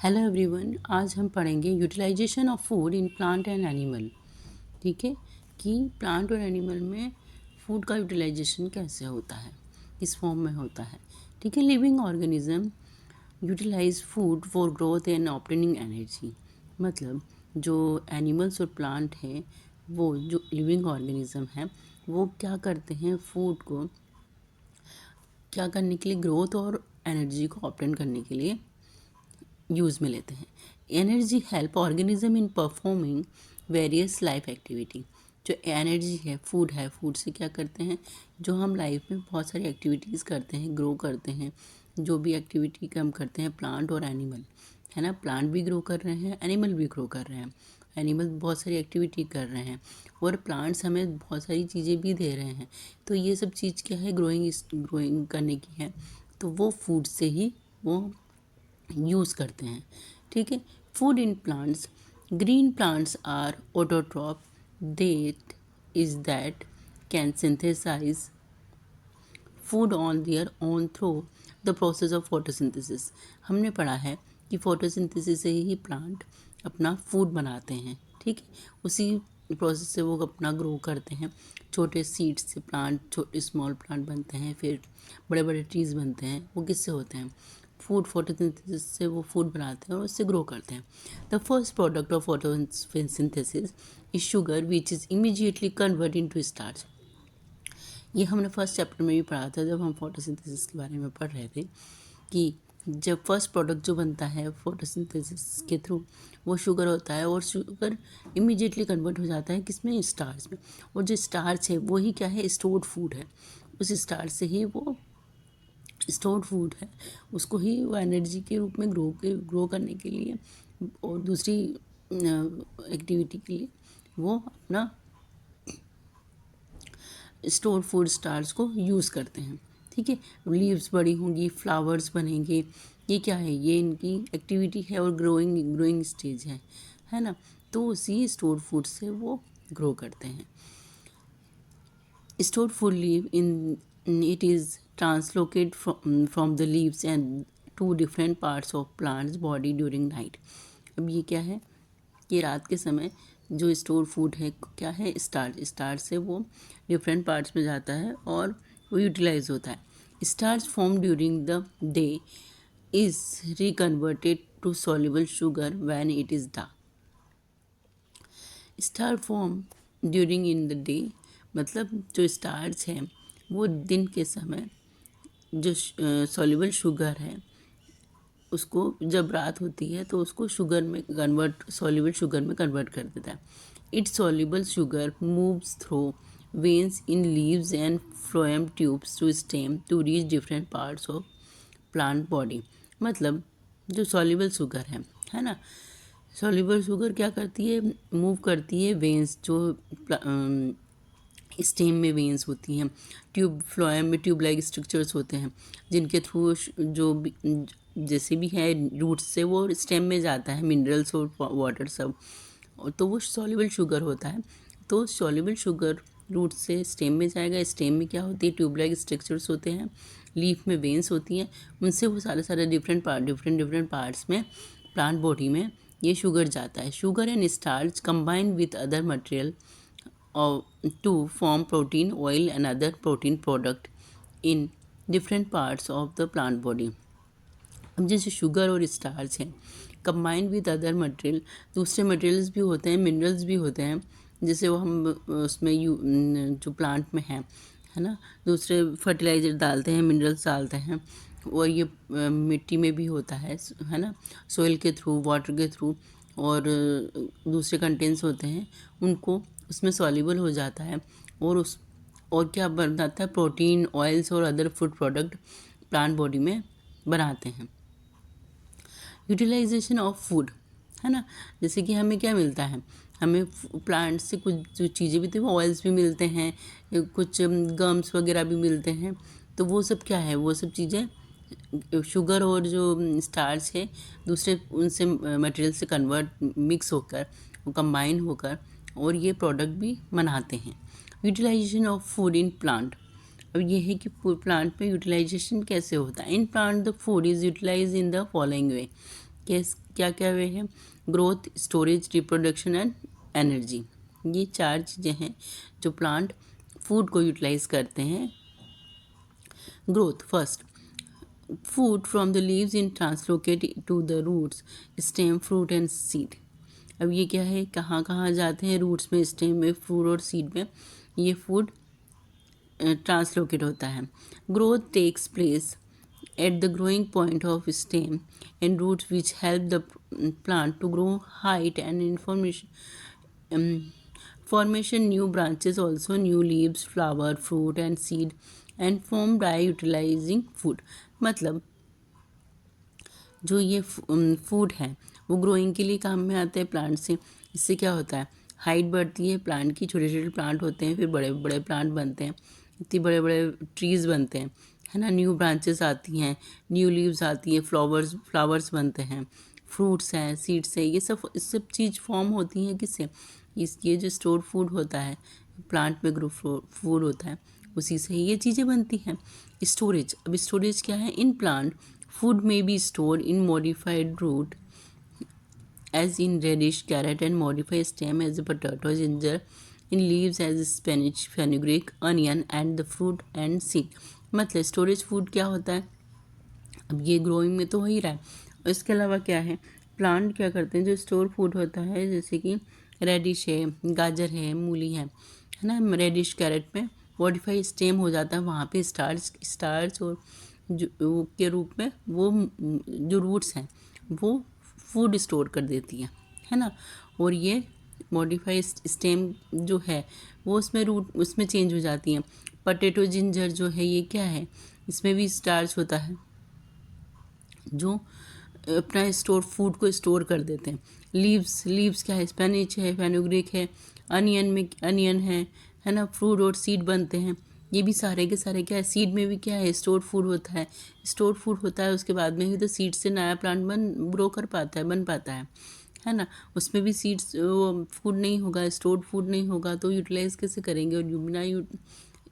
Hello everyone, आज हम पढ़ेंगे utilisation of food in plant and animal. ठीक है कि प्लांट और एनिमल में फूड का यूटिलाइजेशन कैसे होता है, किस फॉर्म में होता है। ठीक है, living organism utilise food for growth and obtaining energy. मतलब जो एनिमल्स और प्लांट हैं, वो जो लिविंग ऑर्गेनिज्म है, वो क्या करते हैं, फूड को क्या करने के लिए, ग्रोथ और एनर्जी को ऑब्टेन करने के लिए यूज़ में लेते हैं। Energy help organism in performing various life activity. जो एनर्जी है, फूड से क्या करते हैं, जो हम लाइफ में बहुत सारी एक्टिविटीज़ करते हैं, ग्रो करते हैं, जो भी एक्टिविटी हम करते हैं, प्लांट और एनिमल, है ना। प्लांट भी ग्रो कर रहे हैं, एनिमल भी ग्रो कर रहे हैं। एनिमल बहुत सारी एक्टिविटी कर रहे हैं और प्लांट्स हमें बहुत सारी चीज़ें भी दे रहे हैं। तो ये सब चीज़ क्या है, ग्रोइंग करने की है, तो वो फूड से ही वो यूज़ करते हैं। ठीक है, food in plants, green plants are autotroph, that is that can synthesise food on their own through the process of photosynthesis. हमने पढ़ा है कि फोटोसिंथेसिस से ही प्लांट अपना फूड बनाते हैं। ठीक है, उसी प्रोसेस से वो अपना ग्रो करते हैं। छोटे सीड्स से प्लांट, छोटे स्मॉल प्लांट बनते हैं, फिर बड़े बड़े ट्रीज बनते हैं। वो किससे होते हैं, फूड, फोटोसिंथेसिस से वो फूड बनाते हैं और उससे ग्रो करते हैं। The first product of photosynthesis is sugar which is immediately convert into starch. ये हमने फर्स्ट चैप्टर में भी पढ़ा था, जब हम फोटोसिंथेसिस के बारे में पढ़ रहे थे, कि जब फर्स्ट प्रोडक्ट जो बनता है फोटोसिंथेसिस के थ्रू, वो शुगर होता है और शुगर इमीडिएटली कन्वर्ट हो जाता है किसमें, स्टार्च में। और जो स्टार्च है वही क्या है, स्टोर्ड फूड है। उस स्टार्च से ही वो स्टोर्ड फूड है, उसको ही वो एनर्जी के रूप में ग्रो करने के लिए और दूसरी एक्टिविटी के लिए वो अपना स्टोर फूड स्टार्च को यूज़ करते हैं। ठीक है, लीव्स बड़ी होंगी, फ्लावर्स बनेंगे, ये क्या है, ये इनकी एक्टिविटी है और ग्रोइंग स्टेज है ना। तो उसी स्टोर फूड से वो ग्रो करते हैं। Stored food leaf in it is translocated from the leaves and to different parts of plant's body during night. अब ये क्या है कि रात के समय जो स्टोर फूड है क्या है, स्टार्च से वो डिफरेंट पार्ट्स में जाता है और वो यूटिलाइज होता है। Starch form during the day is reconverted to soluble sugar when it is dark. Starch form during in the day, मतलब जो स्टार्च है वो दिन के समय जो सॉल्युबल शुगर है, उसको जब रात होती है तो उसको शुगर में कन्वर्ट, सॉल्युबल शुगर में कन्वर्ट कर देता है। Its soluble sugar moves through veins in leaves and phloem tubes to stem to reach different parts of plant body. मतलब जो सॉल्युबल शुगर है ना, सॉल्युबल शुगर क्या करती है, मूव करती है वेन्स, जो स्टेम में वेन्स होती हैं, ट्यूब फ्लोएम में ट्यूब लाइक स्ट्रक्चर्स होते हैं, जिनके थ्रू जो भी जैसे भी है रूट्स से वो स्टेम में जाता है, मिनरल्स और वाटर सब, तो वो सॉल्युबल शुगर होता है। तो सॉल्युबल शुगर रूट से स्टेम में जाएगा। स्टेम में क्या होती है, ट्यूब लाइक स्ट्रक्चर्स होते हैं, लीफ में वेन्स होती हैं, उनसे वो सारे डिफरेंट पार्ट्स में प्लांट बॉडी में ये शुगर जाता है। Sugar and starch combine with other material to form protein, oil and other protein product in different parts of the plant body. अब जैसे शुगर और स्टार्च है, कंबाइंड विद अदर मटेरियल, दूसरे materials भी होते हैं, मिनरल्स भी होते हैं, जैसे वो हम उसमें जो प्लांट में है ना, दूसरे फर्टिलाइज़र डालते हैं, मिनरल्स डालते हैं, और ये मिट्टी में भी होता है ना, सोइल के थ्रू, वाटर के थ्रू, और दूसरे कंटेंट्स होते हैं, उनको उसमें सॉल्युबल हो जाता है और क्या बन जाता है, प्रोटीन, ऑयल्स और other food product plant body में बनाते हैं। यूटिलाइजेशन ऑफ फूड, है ना, जैसे कि हमें क्या मिलता है, हमें प्लांट से कुछ जो चीज़ें भी, तो वो ऑयल्स भी मिलते हैं, कुछ गम्स वगैरह भी मिलते हैं। तो वो सब क्या है, वो सब चीज़ें शुगर और जो स्टार्च है दूसरे उनसे मटेरियल से मिक्स होकर, वो कंबाइन होकर और ये प्रोडक्ट भी बनाते हैं। Utilisation of food in plant, अब ये है कि प्लांट में यूटिलाइजेशन कैसे होता है। In plant the food is utilise in the following way, क्या क्या वे हैं? Growth, storage, reproduction and energy. ये 4 चीज़ें हैं जो प्लांट फूड को यूटिलाइज करते हैं। Growth first, food from the leaves in translocate to the roots, stem, fruit and seed। अब ये क्या है, कहाँ कहाँ जाते हैं? रूट्स में, स्टेम में, फ्रूट और सीड में ये फूड ट्रांसलोकेट होता है। Growth takes place at the growing point of stem and roots which help the plant to grow height and formation new branches, also new leaves, flower, fruit and seed and form by utilizing food। मतलब जो ये food है वो growing के लिए काम में आता है प्लांट से। इससे क्या होता है? हाइट बढ़ती है प्लांट की, छोटे छोटे प्लांट होते हैं, फिर बड़े बड़े प्लांट बनते हैं, इतने बड़े बड़े ट्रीज़ बनते हैं, है ना। न्यू ब्रांचेस आती हैं, न्यू लीव्स आती हैं, फ्लावर्स बनते हैं, फ्रूट्स हैं, सीड्स हैं, ये सब चीज़ फॉर्म होती हैं किससे? ये जो स्टोर फूड होता है, प्लांट में ग्रो फूड होता है, उसी से ये चीज़ें बनती हैं। स्टोरेज, अब स्टोरेज क्या है? In plant food may be stored in modified root as in radish, carrot and modified stem as potato, ginger, in leaves as spinach, fenugreek, onion and the fruit and seed। मतलब storage food क्या होता है? अब ये growing में तो हो ही रहा है, और इसके अलावा क्या है? प्लांट क्या करते हैं जो स्टोर फूड होता है, जैसे कि रेडिश है, गाजर है, मूली है ना। रेडिश कैरेट में मॉडिफाई स्टेम हो जाता है, वहाँ पे स्टार्च और जो के रूप में वो जो रूट्स हैं वो फूड स्टोर कर देती हैं, है ना। और ये मॉडिफाइड स्टेम जो है वो उसमें चेंज हो जाती हैं। पोटैटो, जिंजर जो है ये क्या है? इसमें भी स्टार्च होता है जो अपना स्टोर फूड को स्टोर कर देते हैं। लीव्स क्या है? स्पेनिच है, फेनुग्रीक है, अनियन है ना। फ्रूट और सीड बनते हैं, ये भी सारे के सारे क्या है? सीड में भी क्या है? स्टोर फूड होता है। उसके बाद में ही तो सीड से नया प्लांट ग्रो कर पाता है, बन पाता है ना। उसमें भी सीड्स फूड नहीं होगा, स्टोर्ड फूड नहीं होगा, तो यूटिलाइज कैसे करेंगे? और बिना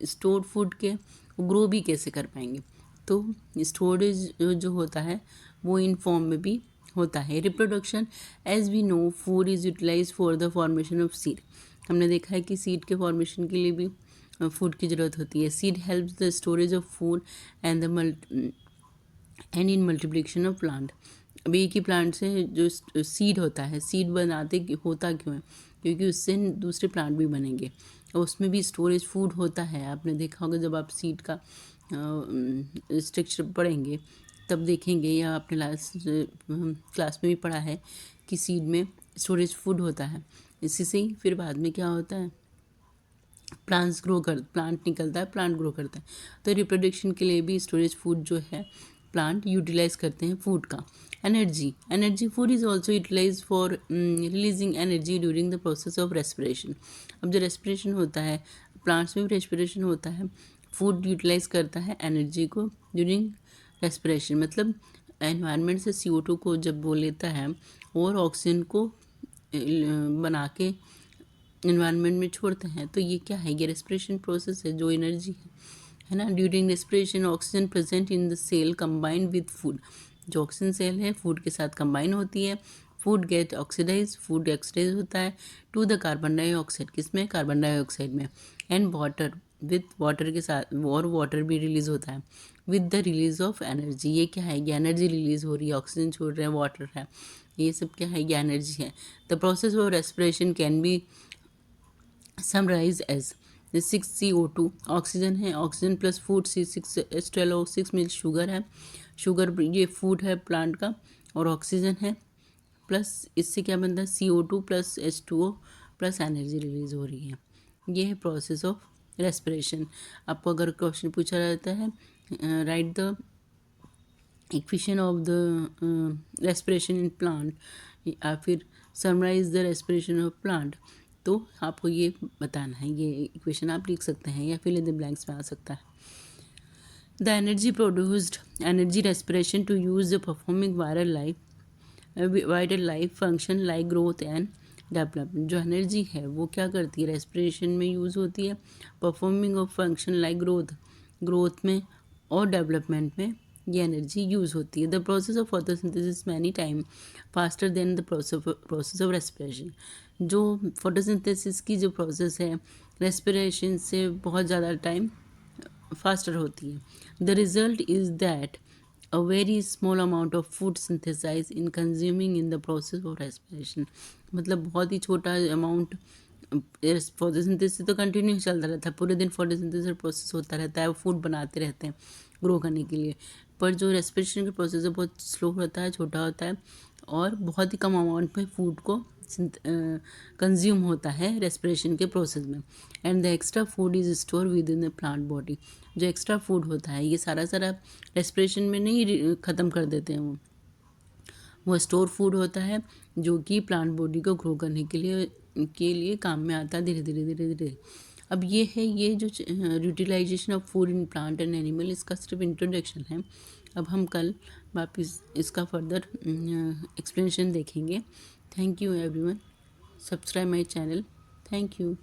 स्टोर्ड फूड के ग्रो भी कैसे कर पाएंगे? तो स्टोरेज जो होता है वो इन फॉर्म में भी होता है। Reproduction, as we know food is utilise for the formation of seed. हमने देखा है कि सीड के फॉर्मेशन के लिए भी फूड की ज़रूरत होती है। Seed helps the storage of food and in multiplication of plant. अब एक ही प्लांट से जो सीड होता है, सीड बनाते होता क्यों है? क्योंकि उससे दूसरे प्लांट भी बनेंगे और उसमें भी स्टोरेज फूड होता है। आपने देखा होगा जब आप सीड का स्ट्रक्चर पढ़ेंगे तब देखेंगे, या आपने क्लास में भी पढ़ा है कि सीड में स्टोरेज फूड होता है। इसी से ही फिर बाद में क्या होता है? प्लांट निकलता है, प्लांट ग्रो करता है। तो रिप्रोडक्शन के लिए भी स्टोरेज फूड जो है प्लांट यूटिलाइज करते हैं फूड का। Energy food is also utilise for releasing energy during the process of respiration. अब जो रेस्पिरेशन होता है, प्लांट्स में भी रेस्पिरेशन होता है, फूड यूटिलाइज करता है एनर्जी को ड्यूरिंग रेस्पिरेशन। मतलब एनवायरनमेंट से CO2 को जब वो लेता है और ऑक्सीजन को बना के एनवायरनमेंट में छोड़ते हैं, तो ये क्या है? ये रेस्पिरेशन प्रोसेस है, जो एनर्जी है ना। During respiration oxygen present in the cell combine with food. जो ऑक्सीजन सेल है फूड के साथ कंबाइन होती है, food get oxidise, food oxidise होता है टू द कार्बन डाइऑक्साइड। किसमें? कार्बन डाइऑक्साइड में। एंड वाटर, विद वाटर के साथ, और वाटर भी रिलीज होता है with the release of energy. ये क्या है? ये एनर्जी रिलीज हो रही है, ऑक्सीजन छोड़ रहे हैं, वाटर है, ये सब क्या है? ये एनर्जी है। The process of respiration can be summarise as 6CO2 oxygen है, ऑक्सीजन प्लस फूड C6H12O6 मिल शुगर है, शुगर ये फूड है प्लांट का, और ऑक्सीजन है प्लस इससे क्या बनता है? CO2 plus H2O plus energy release हो रही है। ये है प्रोसेस ऑफ रेस्पिरेशन। आपको अगर क्वेश्चन पूछा जाता है write the equation of the respiration in plant, या फिर summarise the respiration of plant, तो आपको ये बताना है। ये इक्वेशन आप लिख सकते हैं या फिल इन द ब्लैंक्स में आ सकता है। The energy produced, energy respiration to use the performing vital life function like growth and development. जो एनर्जी है वो क्या करती है? रेस्पिरेशन में यूज़ होती है, performing of function like growth में और डेवलपमेंट में ये एनर्जी यूज़ होती है। The process of photosynthesis many time faster than the process of respiration. जो फोटोसिंथेसिस की जो प्रोसेस है रेस्पिरेशन से बहुत ज़्यादा टाइम फास्टर होती है। The result is that a very small amount of food synthesized in consuming in the process of respiration। मतलब बहुत ही छोटा अमाउंट। फोटोसिंथेसिस तो कंटिन्यू चलता रहता है, पूरे दिन फोटोसिंथेसिस प्रोसेस होता रहता है, वो फूड बनाते रहते हैं ग्रो करने के लिए। पर जो रेस्पिरेशन का प्रोसेस है बहुत स्लो होता है, छोटा होता है और बहुत ही कम अमाउंट में फूड को कंज्यूम होता है रेस्पिरेशन के प्रोसेस में। And the extra food is store with in the plant body. जो एक्स्ट्रा फूड होता है ये सारा रेस्पिरेशन में नहीं ख़त्म कर देते हैं, वो स्टोर फूड होता है जो कि प्लांट बॉडी को ग्रो करने के लिए काम में आता है धीरे धीरे धीरे धीरे। अब ये है ये जो utilisation of food in plant and animal, इसका सिर्फ इंट्रोडक्शन है। अब हम कल वापस इसका फर्दर एक्सप्लेनेशन देखेंगे। Thank you everyone, subscribe my channel. Thank you.